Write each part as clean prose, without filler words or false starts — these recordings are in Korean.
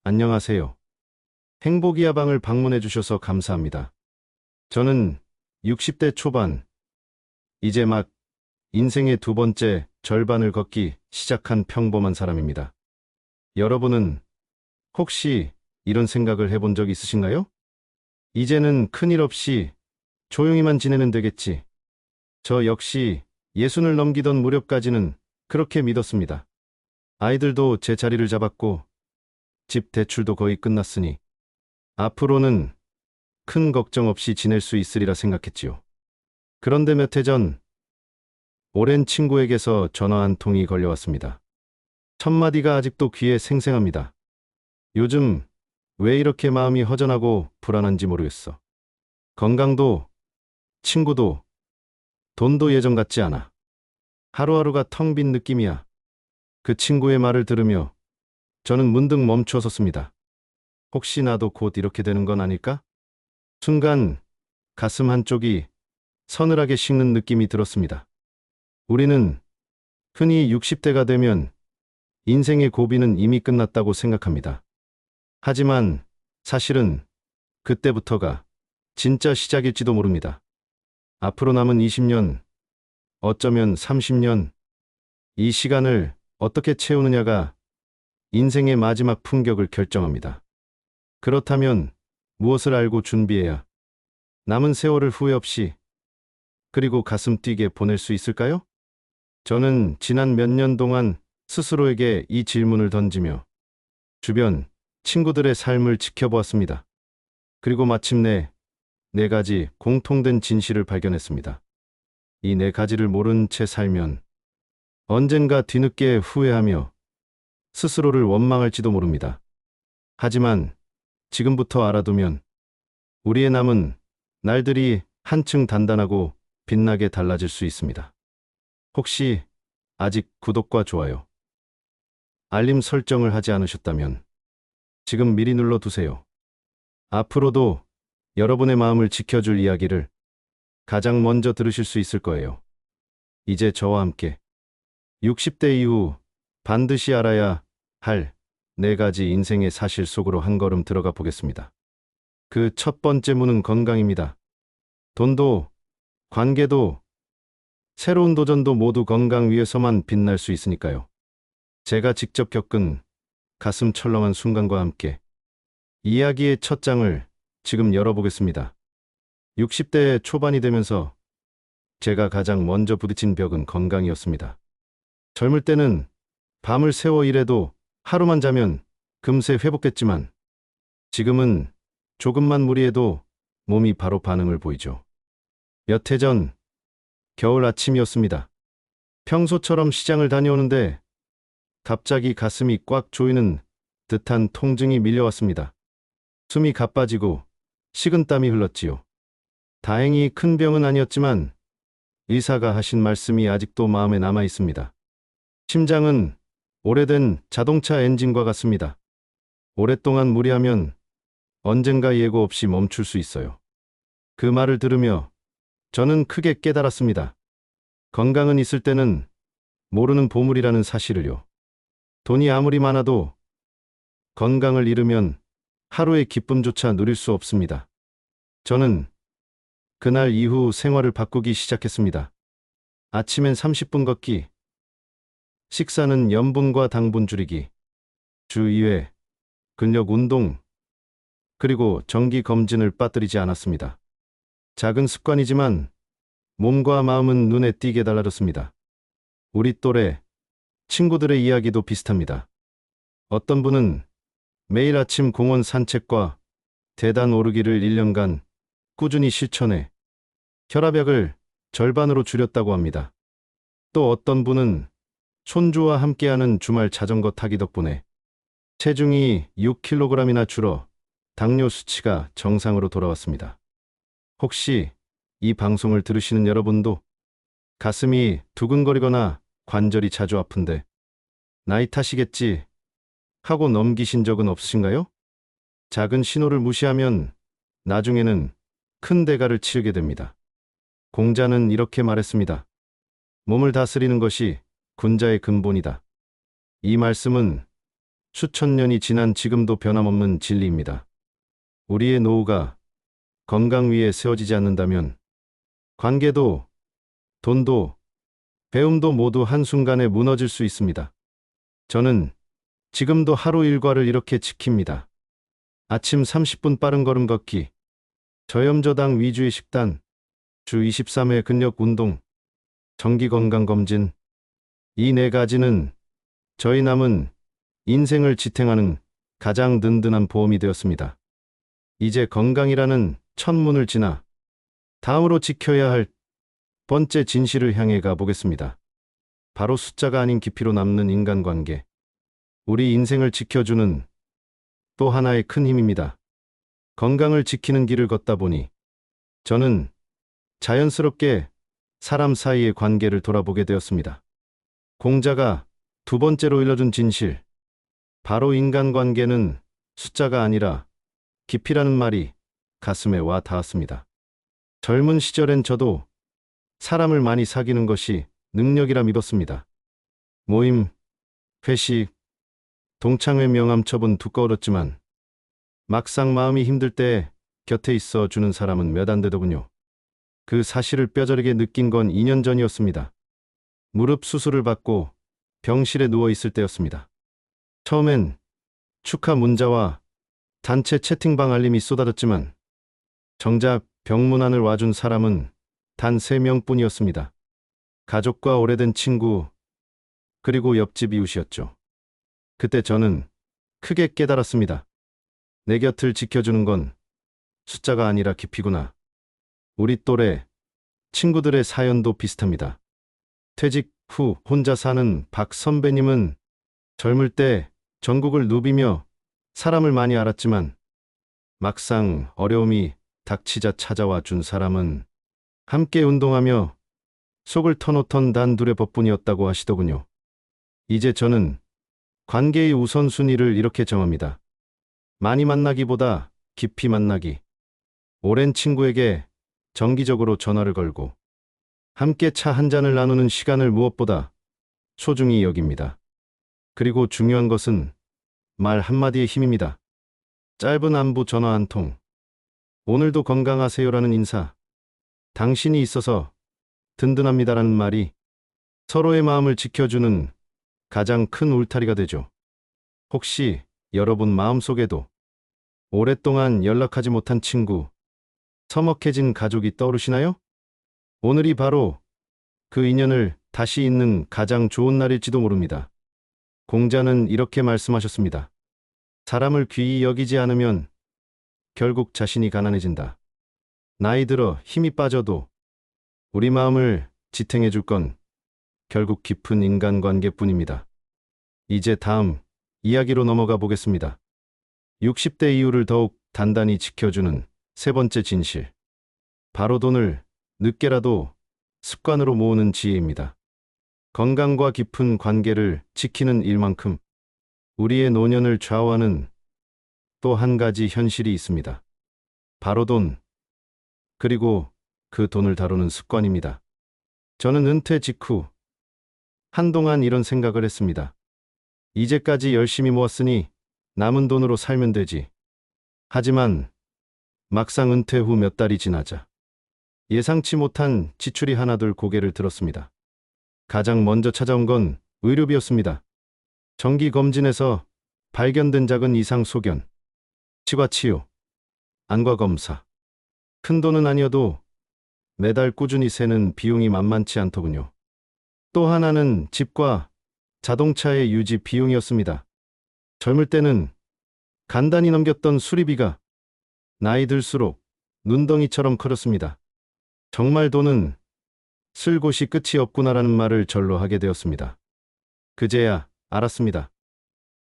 안녕하세요. 행복이야 방을 방문해 주셔서 감사합니다. 저는 60대 초반, 이제 막 인생의 두 번째 절반을 걷기 시작한 평범한 사람입니다. 여러분은 혹시 이런 생각을 해본 적 있으신가요? 이제는 큰일 없이 조용히만 지내면 되겠지. 저 역시 예순을 넘기던 무렵까지는 그렇게 믿었습니다. 아이들도 제 자리를 잡았고, 집 대출도 거의 끝났으니, 앞으로는 큰 걱정 없이 지낼 수 있으리라 생각했지요. 그런데 몇 해 전, 오랜 친구에게서 전화 한 통이 걸려왔습니다. 첫마디가 아직도 귀에 생생합니다. 요즘 왜 이렇게 마음이 허전하고 불안한지 모르겠어. 건강도, 친구도, 돈도 예전 같지 않아. 하루하루가 텅 빈 느낌이야. 그 친구의 말을 들으며 저는 문득 멈춰 섰습니다. 혹시 나도 곧 이렇게 되는 건 아닐까? 순간 가슴 한쪽이 서늘하게 식는 느낌이 들었습니다. 우리는 흔히 60대가 되면 인생의 고비는 이미 끝났다고 생각합니다. 하지만 사실은 그때부터가 진짜 시작일지도 모릅니다. 앞으로 남은 20년, 어쩌면 30년, 이 시간을 어떻게 채우느냐가 인생의 마지막 품격을 결정합니다. 그렇다면 무엇을 알고 준비해야 남은 세월을 후회 없이 그리고 가슴 뛰게 보낼 수 있을까요? 저는 지난 몇 년 동안 스스로에게 이 질문을 던지며 주변 친구들의 삶을 지켜보았습니다. 그리고 마침내 네 가지 공통된 진실을 발견했습니다. 이 네 가지를 모른 채 살면 언젠가 뒤늦게 후회하며 스스로를 원망할지도 모릅니다. 하지만 지금부터 알아두면 우리의 남은 날들이 한층 단단하고 빛나게 달라질 수 있습니다. 혹시 아직 구독과 좋아요, 알림 설정을 하지 않으셨다면 지금 미리 눌러두세요. 앞으로도 여러분의 마음을 지켜줄 이야기를 가장 먼저 들으실 수 있을 거예요. 이제 저와 함께 60대 이후 반드시 알아야 할 네 가지 인생의 사실 속으로 한 걸음 들어가 보겠습니다. 그 첫 번째 문은 건강입니다. 돈도, 관계도, 새로운 도전도 모두 건강 위에서만 빛날 수 있으니까요. 제가 직접 겪은 가슴 철렁한 순간과 함께 이야기의 첫 장을 지금 열어보겠습니다. 60대 초반이 되면서 제가 가장 먼저 부딪힌 벽은 건강이었습니다. 젊을 때는 밤을 새워 일해도 하루만 자면 금세 회복됐지만 지금은 조금만 무리해도 몸이 바로 반응을 보이죠. 몇 해 전 겨울 아침이었습니다. 평소처럼 시장을 다녀오는데 갑자기 가슴이 꽉 조이는 듯한 통증이 밀려왔습니다. 숨이 가빠지고 식은땀이 흘렀지요. 다행히 큰 병은 아니었지만 의사가 하신 말씀이 아직도 마음에 남아 있습니다. 심장은 오래된 자동차 엔진과 같습니다. 오랫동안 무리하면 언젠가 예고 없이 멈출 수 있어요. 그 말을 들으며 저는 크게 깨달았습니다. 건강은 있을 때는 모르는 보물이라는 사실을요. 돈이 아무리 많아도 건강을 잃으면 하루의 기쁨조차 누릴 수 없습니다. 저는 그날 이후 생활을 바꾸기 시작했습니다. 아침엔 30분 걷기, 식사는 염분과 당분 줄이기, 주 2회 근력 운동, 그리고 정기 검진을 빠뜨리지 않았습니다. 작은 습관이지만 몸과 마음은 눈에 띄게 달라졌습니다. 우리 또래 친구들의 이야기도 비슷합니다. 어떤 분은 매일 아침 공원 산책과 계단 오르기를 1년간 꾸준히 실천해 혈압약을 절반으로 줄였다고 합니다. 또 어떤 분은 손주와 함께하는 주말 자전거 타기 덕분에 체중이 6kg이나 줄어 당뇨 수치가 정상으로 돌아왔습니다. 혹시 이 방송을 들으시는 여러분도 가슴이 두근거리거나 관절이 자주 아픈데 나이 탓이겠지 하고 넘기신 적은 없으신가요? 작은 신호를 무시하면 나중에는 큰 대가를 치르게 됩니다. 공자는 이렇게 말했습니다. 몸을 다스리는 것이 군자의 근본이다. 이 말씀은 수천 년이 지난 지금도 변함없는 진리입니다. 우리의 노후가 건강 위에 세워지지 않는다면 관계도, 돈도, 배움도 모두 한순간에 무너질 수 있습니다. 저는 지금도 하루 일과를 이렇게 지킵니다. 아침 30분 빠른 걸음 걷기, 저염저당 위주의 식단, 주 23회 근력 운동, 정기 건강 검진. 이 네 가지는 저희 남은 인생을 지탱하는 가장 든든한 보험이 되었습니다. 이제 건강이라는 첫 문을 지나 다음으로 지켜야 할 번째 진실을 향해 가보겠습니다. 바로 숫자가 아닌 깊이로 남는 인간관계. 우리 인생을 지켜주는 또 하나의 큰 힘입니다. 건강을 지키는 길을 걷다 보니 저는 자연스럽게 사람 사이의 관계를 돌아보게 되었습니다. 공자가 두 번째로 일러준 진실, 바로 인간관계는 숫자가 아니라 깊이라는 말이 가슴에 와 닿았습니다. 젊은 시절엔 저도 사람을 많이 사귀는 것이 능력이라 믿었습니다. 모임, 회식, 동창회 명함첩은 두꺼웠지만 막상 마음이 힘들 때 곁에 있어 주는 사람은 몇 안 되더군요. 그 사실을 뼈저리게 느낀 건 2년 전이었습니다. 무릎 수술을 받고 병실에 누워 있을 때였습니다. 처음엔 축하 문자와 단체 채팅방 알림이 쏟아졌지만 정작 병문안을 와준 사람은 단 3명뿐이었습니다. 가족과 오래된 친구, 그리고 옆집 이웃이었죠. 그때 저는 크게 깨달았습니다. 내 곁을 지켜주는 건 숫자가 아니라 깊이구나. 우리 또래 친구들의 사연도 비슷합니다. 퇴직 후 혼자 사는 박 선배님은 젊을 때 전국을 누비며 사람을 많이 알았지만 막상 어려움이 닥치자 찾아와 준 사람은 함께 운동하며 속을 터놓던 단둘의 법뿐이었다고 하시더군요. 이제 저는 관계의 우선순위를 이렇게 정합니다. 많이 만나기보다 깊이 만나기. 오랜 친구에게 정기적으로 전화를 걸고 함께 차 한 잔을 나누는 시간을 무엇보다 소중히 여깁니다. 그리고 중요한 것은 말 한마디의 힘입니다. 짧은 안부 전화 한 통, 오늘도 건강하세요라는 인사, 당신이 있어서 든든합니다라는 말이 서로의 마음을 지켜주는 가장 큰 울타리가 되죠. 혹시 여러분 마음속에도 오랫동안 연락하지 못한 친구, 서먹해진 가족이 떠오르시나요? 오늘이 바로 그 인연을 다시 잇는 가장 좋은 날일지도 모릅니다. 공자는 이렇게 말씀하셨습니다. 사람을 귀히 여기지 않으면 결국 자신이 가난해진다. 나이 들어 힘이 빠져도 우리 마음을 지탱해 줄 건 결국 깊은 인간관계뿐입니다. 이제 다음 이야기로 넘어가 보겠습니다. 60대 이후를 더욱 단단히 지켜주는 세 번째 진실. 바로 돈을 늦게라도 습관으로 모으는 지혜입니다. 건강과 깊은 관계를 지키는 일만큼 우리의 노년을 좌우하는 또 한 가지 현실이 있습니다. 바로 돈, 그리고 그 돈을 다루는 습관입니다. 저는 은퇴 직후 한동안 이런 생각을 했습니다. 이제까지 열심히 모았으니 남은 돈으로 살면 되지. 하지만 막상 은퇴 후 몇 달이 지나자 예상치 못한 지출이 하나둘 고개를 들었습니다. 가장 먼저 찾아온 건 의료비였습니다. 정기 검진에서 발견된 작은 이상 소견, 치과 치유, 안과 검사. 큰 돈은 아니어도 매달 꾸준히 새는 비용이 만만치 않더군요. 또 하나는 집과 자동차의 유지 비용이었습니다. 젊을 때는 간단히 넘겼던 수리비가 나이 들수록 눈덩이처럼 커졌습니다. 정말 돈은 쓸 곳이 끝이 없구나라는 말을 절로 하게 되었습니다. 그제야 알았습니다.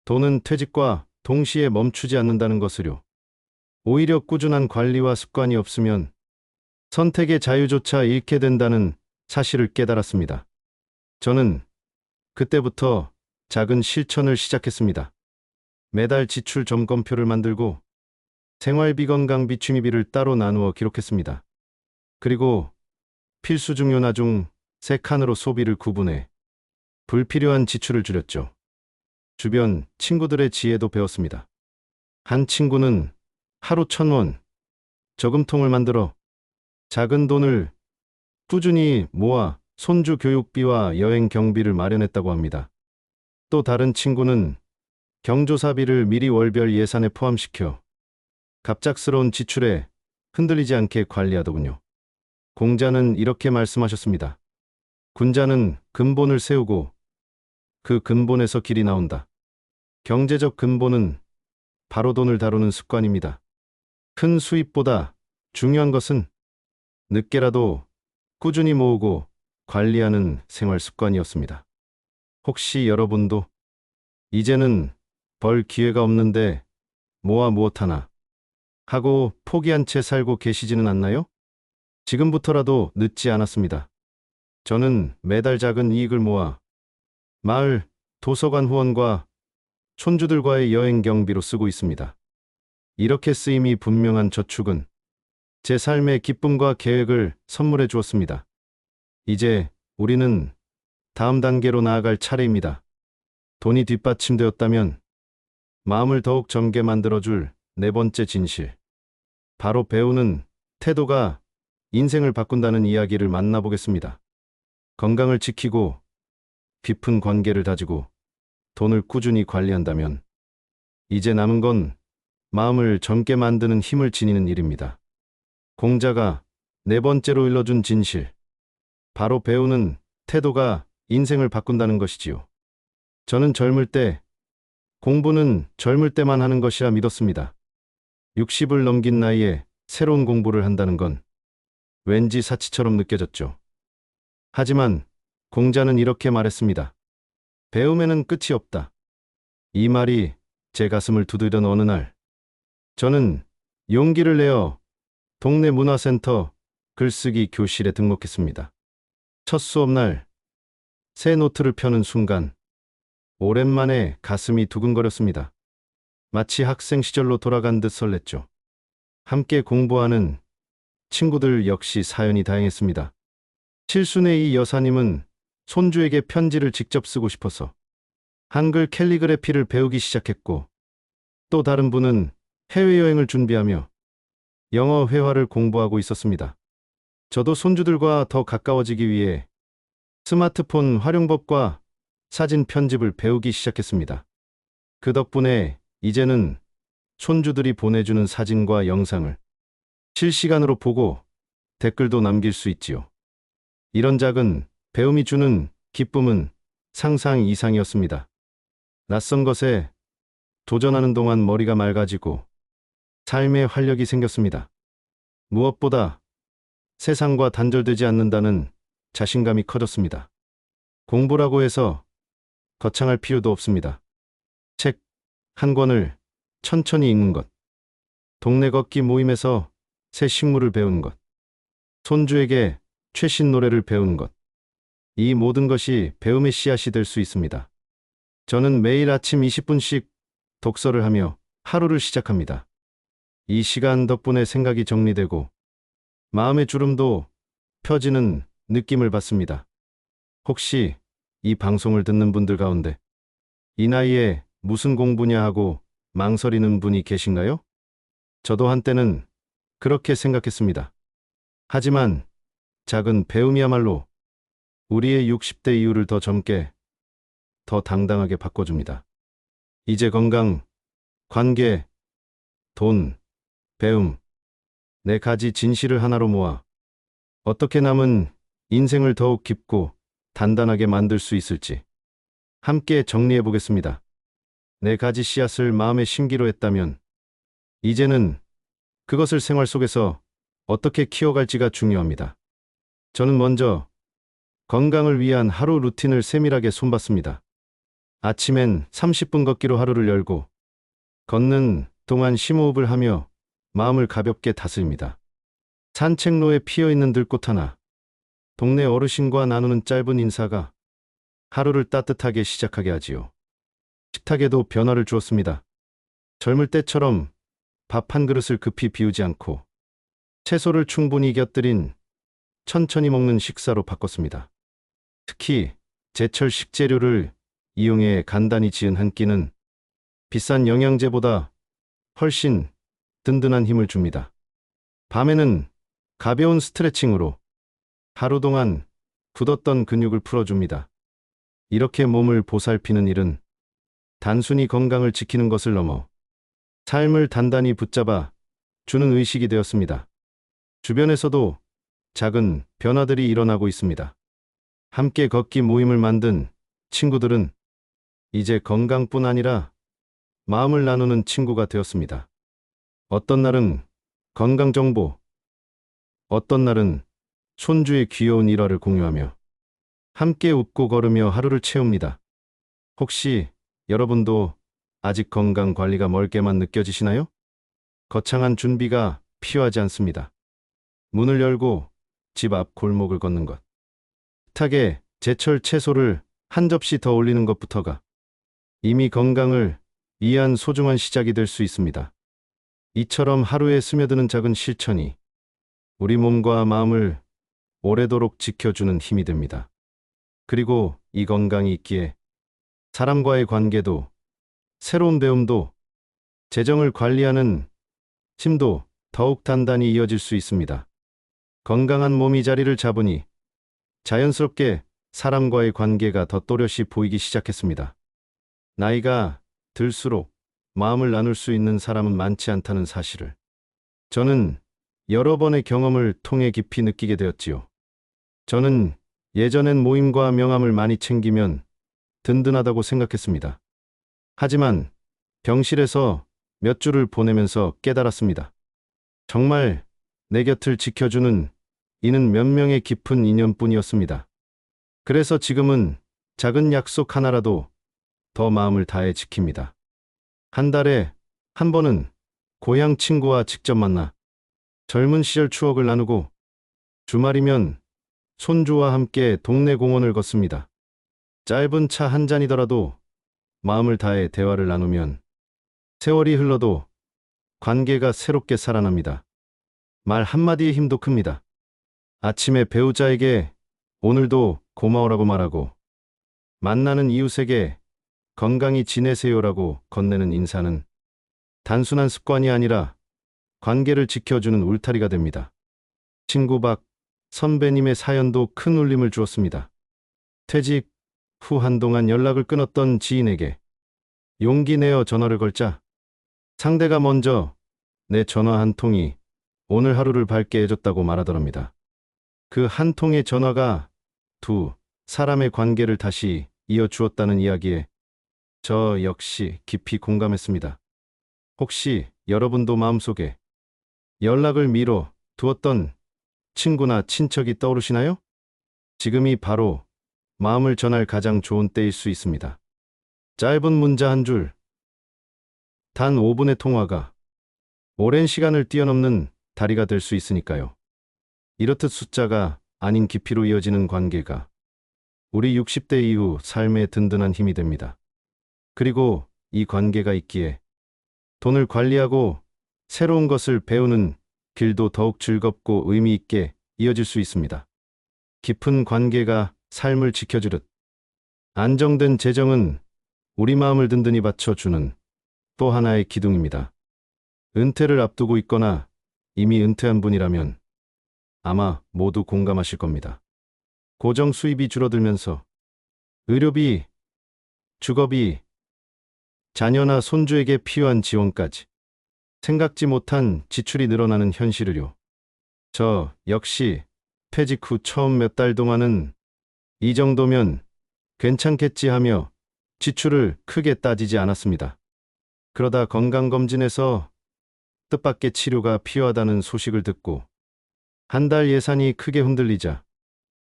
돈은 퇴직과 동시에 멈추지 않는다는 것을요. 오히려 꾸준한 관리와 습관이 없으면 선택의 자유조차 잃게 된다는 사실을 깨달았습니다. 저는 그때부터 작은 실천을 시작했습니다. 매달 지출 점검표를 만들고 생활비 건강비 취미비를 따로 나누어 기록했습니다. 그리고 필수 중요 나중 3칸으로 소비를 구분해 불필요한 지출을 줄였죠. 주변 친구들의 지혜도 배웠습니다. 한 친구는 하루 1,000원 저금통을 만들어 작은 돈을 꾸준히 모아 손주 교육비와 여행 경비를 마련했다고 합니다. 또 다른 친구는 경조사비를 미리 월별 예산에 포함시켜 갑작스러운 지출에 흔들리지 않게 관리하더군요. 공자는 이렇게 말씀하셨습니다. 군자는 근본을 세우고 그 근본에서 길이 나온다. 경제적 근본은 바로 돈을 다루는 습관입니다. 큰 수입보다 중요한 것은 늦게라도 꾸준히 모으고 관리하는 생활 습관이었습니다. 혹시 여러분도 이제는 벌 기회가 없는데 모아 무엇하나 하고 포기한 채 살고 계시지는 않나요? 지금부터라도 늦지 않았습니다. 저는 매달 작은 이익을 모아 마을 도서관 후원과 촌주들과의 여행 경비로 쓰고 있습니다. 이렇게 쓰임이 분명한 저축은 제 삶의 기쁨과 계획을 선물해 주었습니다. 이제 우리는 다음 단계로 나아갈 차례입니다. 돈이 뒷받침되었다면 마음을 더욱 젊게 만들어줄 네 번째 진실. 바로 배우는 태도가 인생을 바꾼다는 이야기를 만나보겠습니다. 건강을 지키고 깊은 관계를 다지고 돈을 꾸준히 관리한다면 이제 남은 건 마음을 젊게 만드는 힘을 지니는 일입니다. 공자가 네 번째로 일러준 진실. 바로 배우는 태도가 인생을 바꾼다는 것이지요. 저는 젊을 때 공부는 젊을 때만 하는 것이라 믿었습니다. 60을 넘긴 나이에 새로운 공부를 한다는 건 왠지 사치처럼 느껴졌죠. 하지만 공자는 이렇게 말했습니다. 배움에는 끝이 없다. 이 말이 제 가슴을 두드리던 어느 날, 저는 용기를 내어 동네 문화센터 글쓰기 교실에 등록했습니다. 첫 수업날 새 노트를 펴는 순간 오랜만에 가슴이 두근거렸습니다. 마치 학생 시절로 돌아간 듯 설렜죠. 함께 공부하는 친구들 역시 사연이 다양했습니다. 칠순의 이 여사님은 손주에게 편지를 직접 쓰고 싶어서 한글 캘리그래피를 배우기 시작했고, 또 다른 분은 해외여행을 준비하며 영어 회화를 공부하고 있었습니다. 저도 손주들과 더 가까워지기 위해 스마트폰 활용법과 사진 편집을 배우기 시작했습니다. 그 덕분에 이제는 손주들이 보내주는 사진과 영상을 실시간으로 보고 댓글도 남길 수 있지요. 이런 작은 배움이 주는 기쁨은 상상 이상이었습니다. 낯선 것에 도전하는 동안 머리가 맑아지고 삶의 활력이 생겼습니다. 무엇보다 세상과 단절되지 않는다는 자신감이 커졌습니다. 공부라고 해서 거창할 필요도 없습니다. 책 한 권을 천천히 읽는 것, 동네 걷기 모임에서 새 식물을 배우는 것, 손주에게 최신 노래를 배우는 것, 이 모든 것이 배움의 씨앗이 될 수 있습니다. 저는 매일 아침 20분씩 독서를 하며 하루를 시작합니다. 이 시간 덕분에 생각이 정리되고 마음의 주름도 펴지는 느낌을 받습니다. 혹시 이 방송을 듣는 분들 가운데 이 나이에 무슨 공부냐 하고 망설이는 분이 계신가요? 저도 한때는 그렇게 생각했습니다. 하지만 작은 배움이야말로 우리의 60대 이후를 더 젊게, 더 당당하게 바꿔줍니다. 이제 건강, 관계, 돈, 배움, 네 가지 진실을 하나로 모아 어떻게 남은 인생을 더욱 깊고 단단하게 만들 수 있을지 함께 정리해 보겠습니다. 네 가지 씨앗을 마음에 심기로 했다면 이제는 그것을 생활 속에서 어떻게 키워갈지가 중요합니다. 저는 먼저 건강을 위한 하루 루틴을 세밀하게 손봤습니다. 아침엔 30분 걷기로 하루를 열고 걷는 동안 심호흡을 하며 마음을 가볍게 다스립니다. 산책로에 피어있는 들꽃 하나, 동네 어르신과 나누는 짧은 인사가 하루를 따뜻하게 시작하게 하지요. 식탁에도 변화를 주었습니다. 젊을 때처럼 밥 한 그릇을 급히 비우지 않고 채소를 충분히 곁들인 천천히 먹는 식사로 바꿨습니다. 특히 제철 식재료를 이용해 간단히 지은 한 끼는 비싼 영양제보다 훨씬 든든한 힘을 줍니다. 밤에는 가벼운 스트레칭으로 하루 동안 굳었던 근육을 풀어줍니다. 이렇게 몸을 보살피는 일은 단순히 건강을 지키는 것을 넘어 삶을 단단히 붙잡아 주는 의식이 되었습니다. 주변에서도 작은 변화들이 일어나고 있습니다. 함께 걷기 모임을 만든 친구들은 이제 건강뿐 아니라 마음을 나누는 친구가 되었습니다. 어떤 날은 건강 정보, 어떤 날은 손주의 귀여운 일화를 공유하며 함께 웃고 걸으며 하루를 채웁니다. 혹시 여러분도 아직 건강 관리가 멀게만 느껴지시나요? 거창한 준비가 필요하지 않습니다. 문을 열고 집 앞 골목을 걷는 것. 식탁에 제철 채소를 한 접시 더 올리는 것부터가 이미 건강을 위한 소중한 시작이 될 수 있습니다. 이처럼 하루에 스며드는 작은 실천이 우리 몸과 마음을 오래도록 지켜주는 힘이 됩니다. 그리고 이 건강이 있기에 사람과의 관계도, 새로운 배움도, 재정을 관리하는 힘도 더욱 단단히 이어질 수 있습니다. 건강한 몸이 자리를 잡으니 자연스럽게 사람과의 관계가 더 또렷이 보이기 시작했습니다. 나이가 들수록 마음을 나눌 수 있는 사람은 많지 않다는 사실을 저는 여러 번의 경험을 통해 깊이 느끼게 되었지요. 저는 예전엔 모임과 명함을 많이 챙기면 든든하다고 생각했습니다. 하지만 병실에서 몇 줄을 보내면서 깨달았습니다. 정말 내 곁을 지켜주는 이는 몇 명의 깊은 인연뿐이었습니다. 그래서 지금은 작은 약속 하나라도 더 마음을 다해 지킵니다. 한 달에 한 번은 고향 친구와 직접 만나 젊은 시절 추억을 나누고 주말이면 손주와 함께 동네 공원을 걷습니다. 짧은 차 한 잔이더라도 마음을 다해 대화를 나누면 세월이 흘러도 관계가 새롭게 살아납니다. 말 한마디의 힘도 큽니다. 아침에 배우자에게 오늘도 고마워라고 말하고 만나는 이웃에게 건강히 지내세요라고 건네는 인사는 단순한 습관이 아니라 관계를 지켜주는 울타리가 됩니다. 친구 박 선배님의 사연도 큰 울림을 주었습니다. 퇴직 후 한동안 연락을 끊었던 지인에게 용기 내어 전화를 걸자 상대가 먼저 내 전화 한 통이 오늘 하루를 밝게 해줬다고 말하더랍니다. 그 한 통의 전화가 두 사람의 관계를 다시 이어주었다는 이야기에 저 역시 깊이 공감했습니다. 혹시 여러분도 마음속에 연락을 미뤄 두었던 친구나 친척이 떠오르시나요? 지금이 바로 마음을 전할 가장 좋은 때일 수 있습니다. 짧은 문자 한 줄, 단 5분의 통화가 오랜 시간을 뛰어넘는 다리가 될 수 있으니까요. 이렇듯 숫자가 아닌 깊이로 이어지는 관계가 우리 60대 이후 삶의 든든한 힘이 됩니다. 그리고 이 관계가 있기에 돈을 관리하고 새로운 것을 배우는 길도 더욱 즐겁고 의미 있게 이어질 수 있습니다. 깊은 관계가 삶을 지켜주듯 안정된 재정은 우리 마음을 든든히 받쳐주는 또 하나의 기둥입니다. 은퇴를 앞두고 있거나 이미 은퇴한 분이라면 아마 모두 공감하실 겁니다. 고정 수입이 줄어들면서 의료비, 주거비, 자녀나 손주에게 필요한 지원까지 생각지 못한 지출이 늘어나는 현실을요. 저 역시 퇴직 후 처음 몇 달 동안은 이 정도면 괜찮겠지 하며 지출을 크게 따지지 않았습니다. 그러다 건강검진에서 뜻밖의 치료가 필요하다는 소식을 듣고 한 달 예산이 크게 흔들리자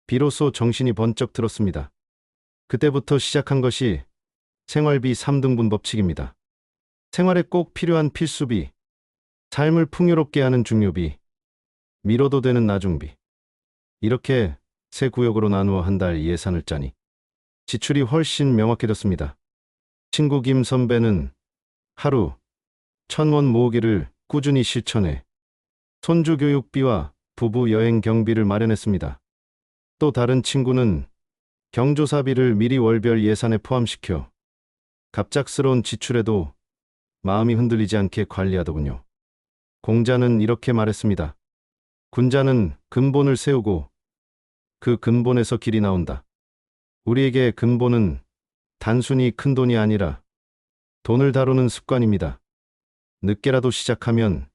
비로소 정신이 번쩍 들었습니다. 그때부터 시작한 것이 생활비 3등분 법칙입니다. 생활에 꼭 필요한 필수비, 삶을 풍요롭게 하는 중요비, 미뤄도 되는 나중비. 이렇게 세 구역으로 나누어 한 달 예산을 짜니 지출이 훨씬 명확해졌습니다. 친구 김 선배는 하루 1,000원 모으기를 꾸준히 실천해 손주 교육비와 부부 여행 경비를 마련했습니다. 또 다른 친구는 경조사비를 미리 월별 예산에 포함시켜 갑작스러운 지출에도 마음이 흔들리지 않게 관리하더군요. 공자는 이렇게 말했습니다. 군자는 근본을 세우고 그 근본에서 길이 나온다. 우리에게 근본은 단순히 큰 돈이 아니라 돈을 다루는 습관입니다. 늦게라도 시작하면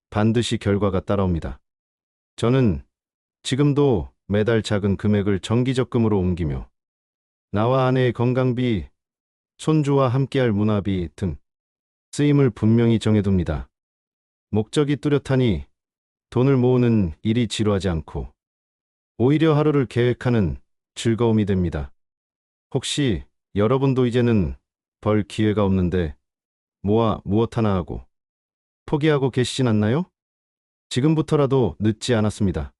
반드시 결과가 따라옵니다. 저는 지금도 매달 작은 금액을 정기적금으로 옮기며 나와 아내의 건강비, 손주와 함께할 문화비 등 쓰임을 분명히 정해둡니다. 목적이 뚜렷하니 돈을 모으는 일이 지루하지 않고 오히려 하루를 계획하는 즐거움이 됩니다. 혹시 여러분도 이제는 벌 기회가 없는데 모아 무엇 하나 하고 포기하고 계시진 않나요? 지금부터라도 늦지 않았습니다.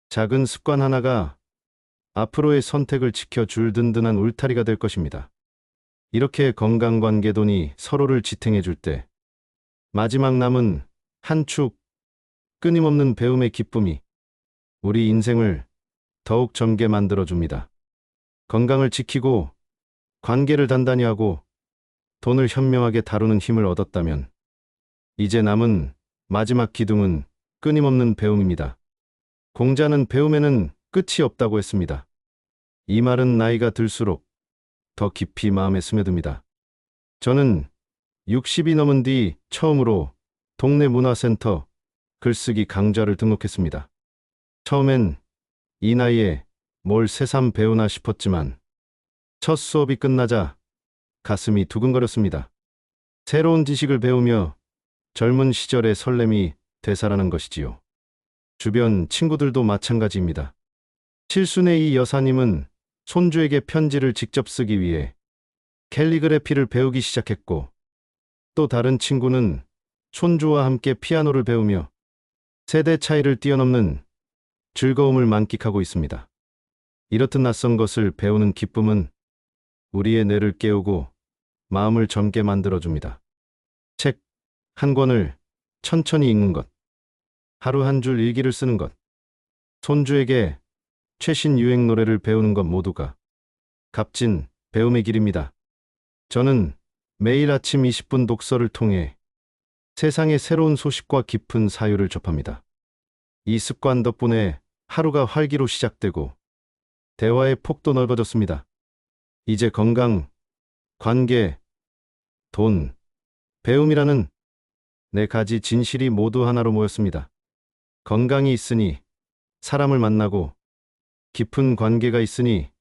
작은 습관 하나가 앞으로의 선택을 지켜줄 든든한 울타리가 될 것입니다. 이렇게 건강관계돈이 서로를 지탱해 줄 때 마지막 남은 한 축 끊임없는 배움의 기쁨이 우리 인생을 더욱 젊게 만들어 줍니다. 건강을 지키고 관계를 단단히 하고 돈을 현명하게 다루는 힘을 얻었다면 이제 남은 마지막 기둥은 끊임없는 배움입니다. 공자는 배움에는 끝이 없다고 했습니다. 이 말은 나이가 들수록 더 깊이 마음에 스며듭니다. 저는 60이 넘은 뒤 처음으로 동네 문화센터 글쓰기 강좌를 등록했습니다. 처음엔 이 나이에 뭘 새삼 배우나 싶었지만 첫 수업이 끝나자 가슴이 두근거렸습니다. 새로운 지식을 배우며 젊은 시절의 설렘이 되살아난 것이지요. 주변 친구들도 마찬가지입니다. 칠순의 이 여사님은 손주에게 편지를 직접 쓰기 위해 캘리그래피를 배우기 시작했고 또 다른 친구는 손주와 함께 피아노를 배우며 세대 차이를 뛰어넘는 즐거움을 만끽하고 있습니다. 이렇듯 낯선 것을 배우는 기쁨은 우리의 뇌를 깨우고 마음을 젊게 만들어줍니다. 책 한 권을 천천히 읽는 것, 하루 한 줄 일기를 쓰는 것, 손주에게 최신 유행 노래를 배우는 것 모두가 값진 배움의 길입니다. 저는 매일 아침 20분 독서를 통해 세상의 새로운 소식과 깊은 사유를 접합니다. 이 습관 덕분에 하루가 활기로 시작되고 대화의 폭도 넓어졌습니다. 이제 건강, 관계, 돈, 배움이라는 네 가지 진실이 모두 하나로 모였습니다. 건강이 있으니 사람을 만나고 깊은 관계가 있으니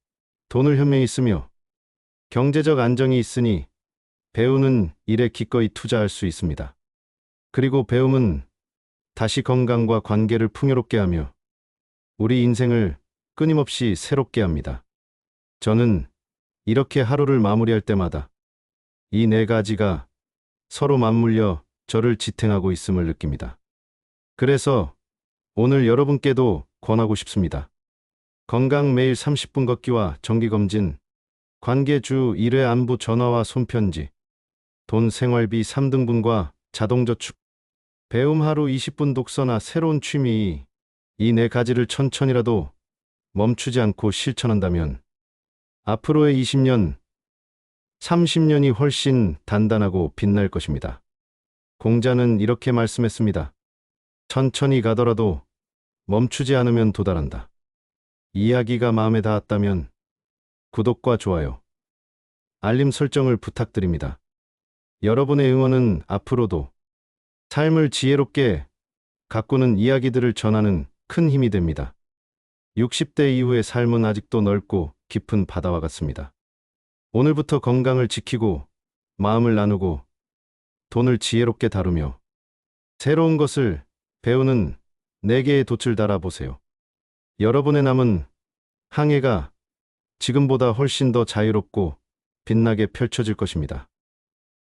돈을 현명히 쓰며 경제적 안정이 있으니 배우는 일에 기꺼이 투자할 수 있습니다. 그리고 배움은 다시 건강과 관계를 풍요롭게 하며 우리 인생을 끊임없이 새롭게 합니다. 저는 이렇게 하루를 마무리할 때마다 이 네 가지가 서로 맞물려 저를 지탱하고 있음을 느낍니다. 그래서 오늘 여러분께도 권하고 싶습니다. 건강 매일 30분 걷기와 정기검진, 관계 주 1회 안부 전화와 손편지, 돈 생활비 3등분과 자동저축, 배움 하루 20분 독서나 새로운 취미, 이 네 가지를 천천히라도 멈추지 않고 실천한다면 앞으로의 20년, 30년이 훨씬 단단하고 빛날 것입니다. 공자는 이렇게 말씀했습니다. 천천히 가더라도 멈추지 않으면 도달한다. 이야기가 마음에 닿았다면 구독과 좋아요, 알림 설정을 부탁드립니다. 여러분의 응원은 앞으로도 삶을 지혜롭게 가꾸는 이야기들을 전하는 큰 힘이 됩니다. 60대 이후의 삶은 아직도 넓고 깊은 바다와 같습니다. 오늘부터 건강을 지키고 마음을 나누고 돈을 지혜롭게 다루며 새로운 것을 배우는 4개의 돛을 달아보세요. 여러분의 남은 항해가 지금보다 훨씬 더 자유롭고 빛나게 펼쳐질 것입니다.